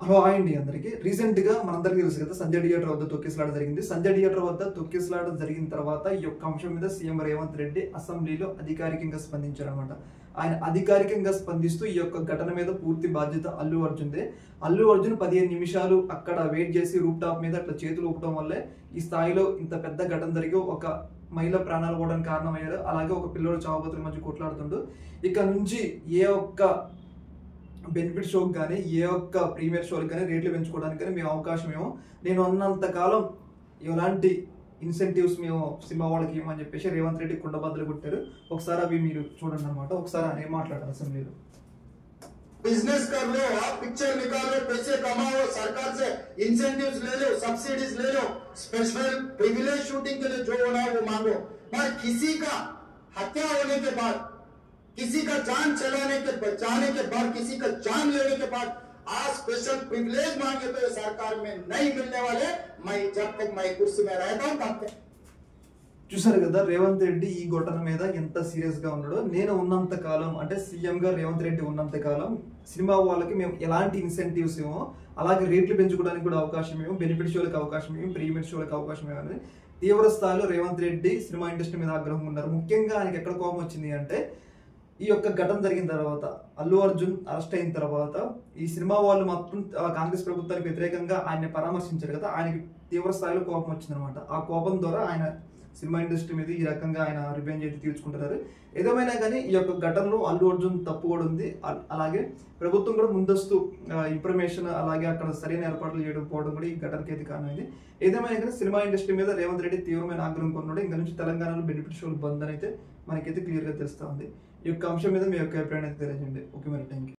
Hello అండి అందరికి recent గా మనందరికీ తెలుసు కదా సంజయ్ థియేటర్ వద్ద తొక్కిసలాట జరిగింది. సంజయ్ థియేటర్ వద్ద తొక్కిసలాట జరిగిన తర్వాత ఈ యొక్క అంశం మీద సీఎం రేవంత్ రెడ్డి అసెంబ్లీలో అధికారికంగా స్పందించారన్నమాట. ఆయన అధికారికంగా స్పందిస్తూ ఈ యొక్క ఘటన మీద పూర్తి బాధ్యత అల్లు అర్జున్దే. అల్లు అర్జున్ 15 నిమిషాలు అక్కడ వెయిట్ చేసి రూప్ టాప్ మీద అట్లా చేతులు ఊపడం వల్లే ఈ స్థాయిలో ఇంత పెద్ద ఘటన జరిగి ఒక మహిళ ప్రాణాలు పోవడానికి కారణమయ్యారు. అలాగే ఒక పిల్లోడు చావబోతుల మధ్య కొట్లాడుతుండు. ఇక నుంచి ఏ ఒక్క బెనిఫిట్ షోకి కానీ ఏ ఒక్క ప్రీమియర్ షోకి కానీ రేట్లు పెంచుకోవడానికి కానీ మేము అవకాశం ఏమో నేను అన్నంత కాలం ఎలాంటి ఇన్సెంటివ్స్ మేము సినిమా వాళ్ళకి ఇవ్వమని చెప్పేసి రేవంత్ రెడ్డి కుండబద్దలు కొట్టారు. ఒకసారి అవి మీరు చూడండి అనమాట. ఒకసారి ఆయన ఏం మాట్లాడారు అసెంబ్లీలో. बिजनेस कर लो, आप पिक्चर निकालो, पैसे कमाओ, सरकार से इंसेंटिव्स ले लो, सब्सिडीज ले लो, स्पेशल प्रिविलेज शूटिंग के लिए जो होना है वो मांगो। पर किसी का हत्या होने के बाद, किसी का जान बचाने के बाद, किसी का जान लेने के बाद आज स्पेशल प्रिविलेज मांगे तो ये सरकार में नहीं मिलने वाले। मैं जब तक मैं कुर्सी में रहता हूँ तब तक చూసారు కదా రేవంత్ రెడ్డి ఈ ఘటన మీద ఎంత సీరియస్ గా ఉన్నాడో. నేను ఉన్నంత కాలం అంటే సీఎం గా రేవంత్ రెడ్డి ఉన్నంత కాలం సినిమా వాళ్ళకి మేము ఎలాంటి ఇన్సెంటివ్స్ ఏమో అలాగే రేట్లు పెంచుకోవడానికి కూడా అవకాశం ఏమో, బెనిఫిట్ షోలకు అవకాశం ఏమో, ప్రీమియర్ షోలకు అవకాశం ఏమో అని తీవ్ర స్థాయిలో రేవంత్ రెడ్డి సినిమా ఇండస్ట్రీ మీద ఆగ్రహం ఉన్నారు. ముఖ్యంగా ఆయనకి ఎక్కడ కోపం వచ్చింది అంటే ఈ యొక్క ఘటన జరిగిన తర్వాత అల్లు అర్జున్ అరెస్ట్ అయిన తర్వాత ఈ సినిమా వాళ్ళు మొత్తం కాంగ్రెస్ ప్రభుత్వానికి వ్యతిరేకంగా ఆయన్ని పరామర్శించారు కదా, ఆయనకి తీవ్ర స్థాయిలో కోపం వచ్చిందనమాట. ఆ కోపం ద్వారా ఆయన సినిమా ఇండస్ట్రీ మీద ఈ రకంగా ఆయన రివెంజ్ అయితే తీర్చుకుంటున్నారు. ఏదేమైనా కానీ ఈ యొక్క ఘటనలో అల్లు అర్జున్ తప్పు కూడా ఉంది. అలాగే ప్రభుత్వం కూడా ముందస్తు ఇన్ఫర్మేషన్ అలాగే అక్కడ సరైన ఏర్పాట్లు చేయకపోవడం కూడా ఈ ఘటనకి అయితే కారణమైంది. ఏదేమైనా కానీ సినిమా ఇండస్ట్రీ మీద రేవంత్ రెడ్డి తీవ్రమైన ఆగ్రహం కొన్నాడు. ఇంకా నుంచి తెలంగాణలో బెనిఫిట్ షోలు బంద్ అని అయితే మనకైతే క్లియర్గా తెలుస్తూ ఉంది. ఈ యొక్క అంశం మీద మీ యొక్క అభిప్రాయం అయితే తెలియజేయండి. ఓకే మరి, థ్యాంక్ యూ.